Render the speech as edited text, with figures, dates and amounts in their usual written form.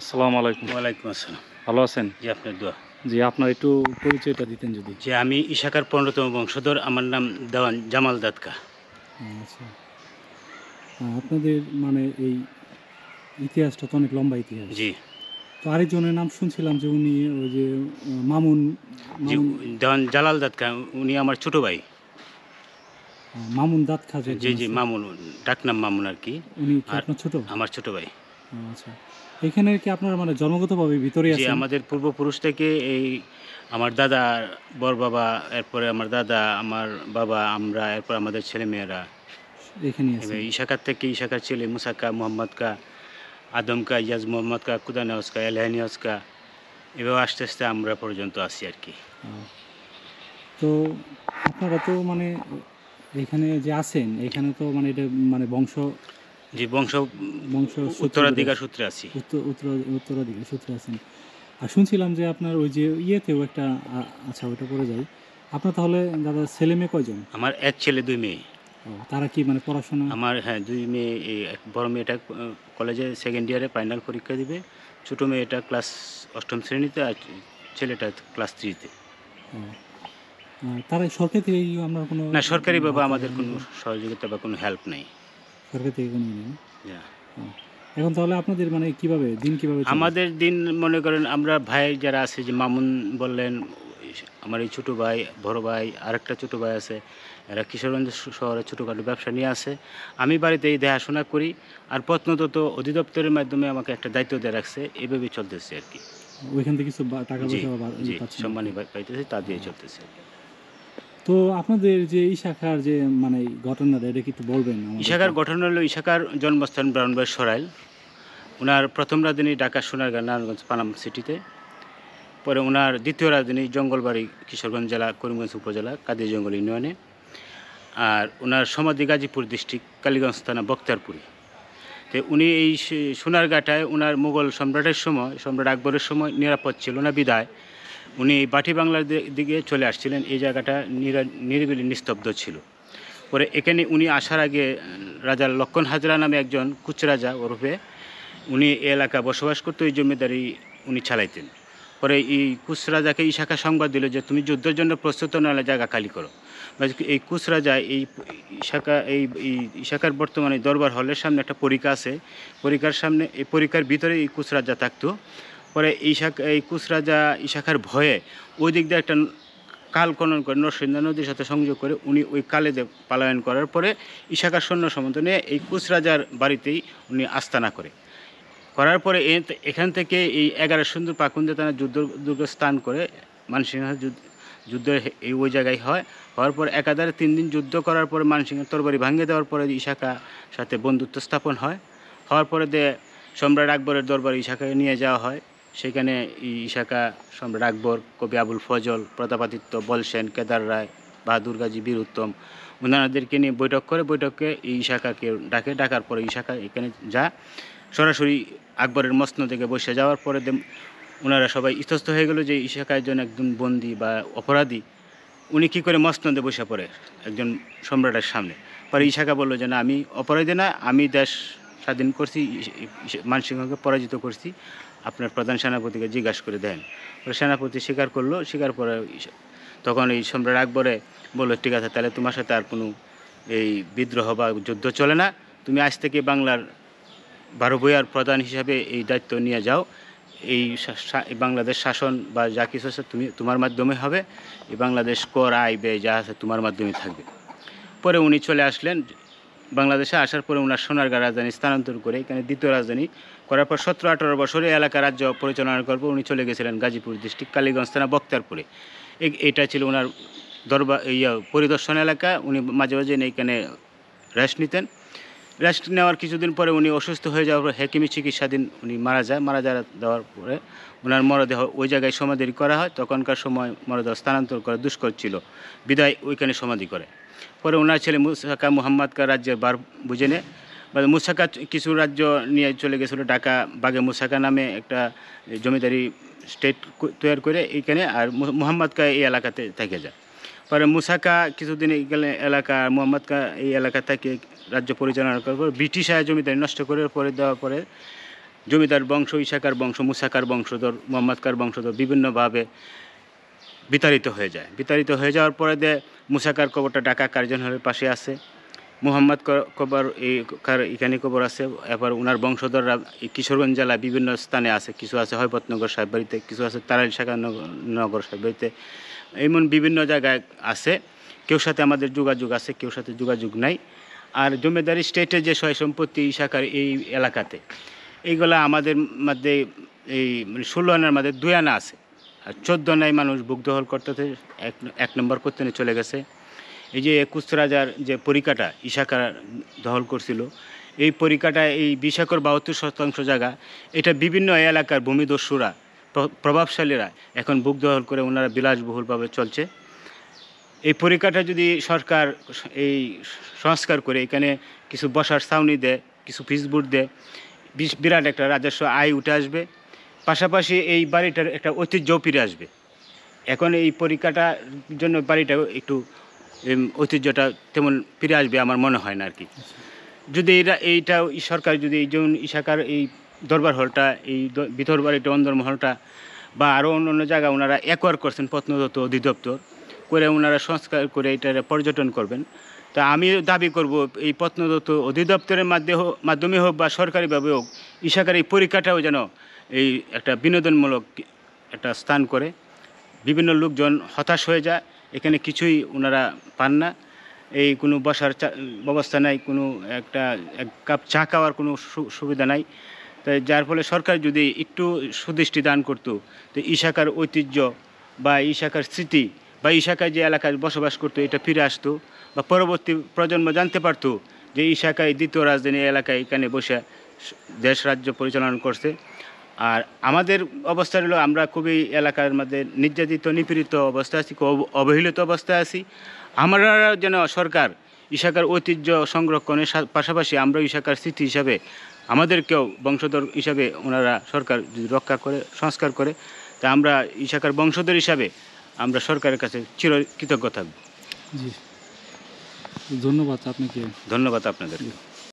আসসালামু আলাইকুম। ওয়ালাইকুম আসসালাম। ভালো আছেন? জি, আপনার দোয়া। জি, আপনার একটু পরিচয়টা দিতেন যদি। যে আমি ইশাকার ১৫তম বংশধর। আমার নাম দেওয়ান জামাল দাদকা। আচ্ছা। আপনাদের মানে এই ইতিহাসটা তো অনেক লম্বা ইতিহাস। জি, তো আরেকজনের নাম শুনছিলাম যে উনি ওই যে মামুন জি, মামুন দেওয়ান জালাল দাদকা উনি আমার ছোট ভাই। মামুন দাঁত খাজা জি, একজন জি, আছে। মামুন, ডাকনাম মামুন আরকি। উনি কি আর আপনার ছোট? আমার ছোট ভাই। আচ্ছা। এখানে কি আপনার মানে জন্মগতভাবে ভিতরেই জি, আছেন? আমাদের পূর্বপুরুষ থেকে এই আমার দাদা, বড় বাবা, এরপরে আমার দাদা, আমার বাবা, আমরা, এরপর আমাদের ছেলেমেয়েরা এখানেই এবার আছেন। ইশাকার থেকে ইশাকার ছেলে মুসাক্কা, মোহাম্মদ কা, আদম কা, ইয়াজ মোহাম্মদ কা, কুদানেওস কা, এলহানিয়াস কা, এভাবে আস্তে, আস্তে আমরা পর্যন্ত আছি আরকি। আ তো আপনারা তো মানে এখানে যে আছেন, এখানে তো মানে এটা মানে জি, বংশ সূত্রে ধরে উত্তরাধিকার আছে। সূত্রে আছি। উত্তরাধিকার সূত্রে আছেন। আর শুনছিলাম যে আপনার ওই যে ইয়েতেও একটা আচ্ছা ওইটা পরে যাই। আপনার তাহলে দাদা ছেলে-মেয়ে কয়জন? আমার ১ ছেলে ২ মেয়ে। ও তারা কি মানে পড়াশোনা আমার হ্যাঁ, ২ মেয়ে বড় মেয়েটা কলেজে 2nd ইয়ারে ফাইনাল পরীক্ষা দিবে। ছোট মেয়েটা ক্লাস ৮ম শ্রেণীতে আর ছেলেটা ক্লাস 3 তে। ও তারা সরকার থেকে কি আপনার কোনো না, সরকারিভাবে ভাতা আমাদের কোনো এরকম সহযোগিতা বা কোনো হেল্প নেই। সরকার থেকে কোনো ইয়ে নেই? যা ও এখন তাহলে আপনাদের মানে কিভাবে দিন কিভাবে চলে? আমাদের দিন মনে করেন আমরা ভাই যারা আছে যে মামুন বললেন, আমার এই ছোট ভাই, বড় ভাই, আরেকটা ছোট ভাই আছে। এরা কিশোরগঞ্জ শহরে ছোটখাটো ব্যবসা নিয়ে আছে। আমি বাড়িতেই দেখাশোনা করি। আর প্রত্নতত্ত্ব অধিদপ্তরের মাধ্যমে আমাকে একটা দায়িত্ব দিয়ে রাখছে। এভাবেই চলতেছে আরকি। ওইখান থেকে কিছু টাকা জি, পয়সা জি, পাচ্ছেন সম্মানী নাকি? পাইতেছি তা দিয়ে চলতেছে আরকি। তো আপনাদের যে এই শাখার যে মানে ঘটনাটা এটা কি একটু বলবেন আমাদেরকে? ইশাকার গঠন হলো ইশাকার জন্মস্থান ব্রাহ্মণবাড়িয়া সরাইল। উনার ১ম রাঁধুনি ঢাকা সোনারগাঁ নারায়ণগঞ্জ পানাম সিটিতে। পরে উনার ২য় রাঁধুনি জঙ্গলবাড়ি কিশোরগঞ্জ জেলা করিমগঞ্জ উপজেলা কাদিরজঙ্গল ইউনিয়নে। আর উনার সমাধি গাজীপুর ডিস্ট্রিক্ট কালীগঞ্জ থানা বক্তারপুরে। তো উনি এই সোনারগাঁটায় উনার মুঘল সম্রাটের সময়, সম্রাট আকবরের সময় নিরাপদ ছিল না বিধায় উনি এই বাটি বাংলার দিকে চলে আসছিলেন। এই জায়গাটা নিরিবিলি নিস্তব্ধ ছিল। পরে এখানে উনি আসার আগে রাজা লক্ষণ হাজরা নামে একজন কুচরাজা ওরফে উনি এই এলাকা বসবাস করতো, এই জমিদারি উনি চালাইতেন। পরে এই কুচরাজাকে ইশাকা সংবাদ দিল যে তুমি যুদ্ধের জন্য প্রস্তুত নাহলে জায়গা খালি করো। এই কুচরাজা এই ইশাকার বর্তমানে দরবার হলের সামনে একটা পরিখা আছে। পরিখার সামনে এই পরিখার ভিতরে এই কুচরাজা থাকতো। পরে এই কুচরাজা ইশাখার ভয়ে ওই দিক দিয়ে একটা কাল খনন করে নরসিংদী নদীর সাথে সংযোগ করে উনি ওই কালেদে পলায়ন করার পরে ইশাখার সৈন্য সামন্ত নিয়ে এই কুচরাজার বাড়িতেই উনি আস্তানা করার পরে এখান থেকে এই ১১ সুন্দর পাকুন্দে তারা দুর্গ স্থান করে মানসিংহ যুদ্ধ ওই জায়গায় হওয়ার পর একাধারে ৩ দিন যুদ্ধ করার পরে মানসিংহের তরবারি ভাঙিয়ে দেওয়ার পরে ইশাকা সাথে বন্ধুত্ব স্থাপন হওয়ার পরে সম্রাট আকবরের দরবারে ইশাকাকে নিয়ে যাওয়া হয়। সেখানে ইশাকা, সম্রাট আকবর, কবি আবুল ফজল, প্রতাপাদিত্য, বলসেন, কেদার রায়, বাহাদুর গাজী, বীর উত্তম ওনাদেরকে নিয়ে বৈঠকে ইশাকাকে ডাকার পরে ইশাকা এখানে সরাসরি আকবরের মসনদ থেকে বসে যাওয়ার পরে ওনারা সবাই ইতস্ত হয়ে গেল যে ইশাকা একজন বন্দী বা অপরাধী, উনি কী করে মসনদে বসে পড়ে একজন সম্রাটের সামনে। পরে ইশাকা বলল যে না, আমি অপরাধী না, আমি দেশ স্বাধীন করছি, মানসিংহকে পরাজিত করছি, আপনার প্রধান সেনাপতিকে জিজ্ঞাসা করে দেন। পরে সেনাপতি স্বীকার করলো, স্বীকার করে তখন এই সম্রাট আকবরে বলল ঠিক আছে, তাহলে তোমার সাথে আর কোনো এই বিদ্রোহ বা যুদ্ধ চলে না, তুমি আজ থেকে বাংলার ১২ ভূঁইয়ার প্রধান হিসাবে এই দায়িত্ব নিয়ে যাও। এই বাংলাদেশ শাসন বা যা কিছু আছে তোমার মাধ্যমে হবে। এই বাংলাদেশ কর আয় ব্যয় যা আছে তোমার মাধ্যমে থাকবে। পরে উনি চলে আসলেন বাংলাদেশে। আসার পরে ওনার সোনারগাঁ রাজধানী স্থানান্তর করে এখানে ২য় রাজধানী করার পর ১৭-১৮ বছরে এলাকা রাজ্য পরিচালনা করার পর উনি চলে গেছিলেন গাজীপুর ডিস্ট্রিক্ট কালীগঞ্জ থানা বক্তারপুরে। এটা ছিল ওনার দরবার পরিদর্শন এলাকা। উনি মাঝে মাঝে এইখানে রেস্ট নিতেন। রেস্ট নেওয়ার কিছুদিন পরে উনি অসুস্থ হয়ে যাওয়ার পর হেকিমি চিকিৎসাধীন উনি মারা যাওয়ার পরে ওনার মরদেহ ওই জায়গায় সমাধি করা হয়। তখনকার সময় মরদেহ স্থানান্তর করা দুষ্কর ছিল বিদায় ওইখানে সমাধি করে। পরে ওনার ছেলে মুসাকা মোহাম্মদ কা রাজ্যের বার বুঝে নেয়। মুসাকা কিছু রাজ্য নিয়ে চলে গেছিলো ঢাকা বাগে মুসাকা নামে একটা জমিদারি স্টেট তৈরি করে এইখানে, আর মোহাম্মদ কা এই এলাকাতে থেকে যায়। পরে মুসাকা কিছুদিন এলাকা মোহাম্মদ কা এই এলাকা থেকে রাজ্য পরিচালনা করার পর ব্রিটিশ জমিদারি নষ্ট করে পরে দেওয়ার পরে জমিদার বংশ, ইসাকার বংশ, মুসাকার বংশধর, মোহাম্মদকার বংশধর বিভিন্নভাবে বিতাড়িত হয়ে যায়। বিতাড়িত হয়ে যাওয়ার পরে মুসাকার কবরটা ঢাকা কার্জন হলের পাশে আছে, মুহাম্মদ কবর এখানে কবর আছে। এবার ওনার বংশধররা কিশোরগঞ্জ জেলায় বিভিন্ন স্থানে আছে, কিছু আছে হৈবতনগর সাহেববাড়িতে, কিছু আছে তারাইল শাখা নগর সাহেববাড়িতে, এমন বিভিন্ন জায়গায় আছে। কেউ সাথে আমাদের যোগাযোগ আছে, কেউ সাথে যোগাযোগ নাই। আর জমিদারি স্টেটের যে সয় সম্পত্তি ইসাকার এই এলাকাতে, এইগুলা আমাদের মধ্যে এই 16 আনার মধ্যে 2 আনা আছে, আর 14 আনায় মানুষ বুক দখল করতেছে, এক নম্বর করতে চলে গেছে। এই যে 21 রাজার যে পরিকাটা ইসাকার দখল করছিল, এই পরিকাটায় এই 20 একর 72% জায়গা, এটা বিভিন্ন এলাকার ভূমিদস্যুরা, প্রভাবশালীরা এখন বুক দখল করে ওনারা বিলাসবহুলভাবে চলছে। এই পরিকাটা যদি সরকার এই সংস্কার করে এখানে কিছু বসার ছাউনি দেয়, কিছু পিচবোর্ড দেয়, বিরাট একটা রাজস্ব আয় উঠে আসবে। পাশাপাশি এই বাড়িটার একটা ঐতিহ্যও ফিরে আসবে। এখন এই পরিকাটার জন্য বাড়িটা একটু ঐতিহ্যটা তেমন ফিরে আসবে আমার মনে হয় না আর কি। যদি এইটা সরকার যদি এই যেমন ইসাকার এই দরবার হলটা, এই ভিতর বাড়িটা, অন্দরমহলটা বা আরও অন্য জায়গা ওনারা অ্যাকোয়ার করছেন প্রত্নতত্ত্ব অধিদপ্তর করে, ওনারা সংস্কার করে এটা পর্যটন করবেন। তা আমি দাবি করব এই প্রত্নতত্ত্ব অধিদপ্তরের মাধ্যমে হোক বা সরকারিভাবে হোক, ইসাকার এই পরিকাঠাও যেন এই একটা বিনোদনমূলক একটা স্থান করে। বিভিন্ন লোকজন হতাশ হয়ে যায়, এখানে কিছুই ওনারা পান না, এই কোনো বসার ব্যবস্থা নাই, কোনো এক কাপ চা খাওয়ার কোনো সুবিধা নাই। তাই যার ফলে সরকার যদি একটু সুদৃষ্টি দান করতো, তো ইসাকার ঐতিহ্য বা ইসাকার স্মৃতি বা ইসাকায় যে এলাকায় বসবাস করতো এটা ফিরে আসতো, বা পরবর্তী প্রজন্ম জানতে পারতো যে ইসাকায় দ্বিতীয় রাজধানী এলাকায় এখানে বসে দেশ রাজ্য পরিচালনা করছে। আর আমাদের অবস্থা হলো আমরা খুবই এলাকার মধ্যে নির্যাতিত, নিপীড়িত অবস্থায় আছি, অবহেলিত অবস্থায় আছি। আমরা যেন সরকার ইসাকার ঐতিহ্য সংরক্ষণের পাশাপাশি আমরা ইসাকার স্মৃতি হিসাবে আমাদেরকেও বংশধর হিসাবে ওনারা সরকার যদি রক্ষা করে, সংস্কার করে, তা আমরা ইসাকার বংশধর হিসাবে আমরা সরকারের কাছে চিরকৃতজ্ঞ থাকব। জি, ধন্যবাদ আপনাকে। ধন্যবাদ আপনাদেরকে।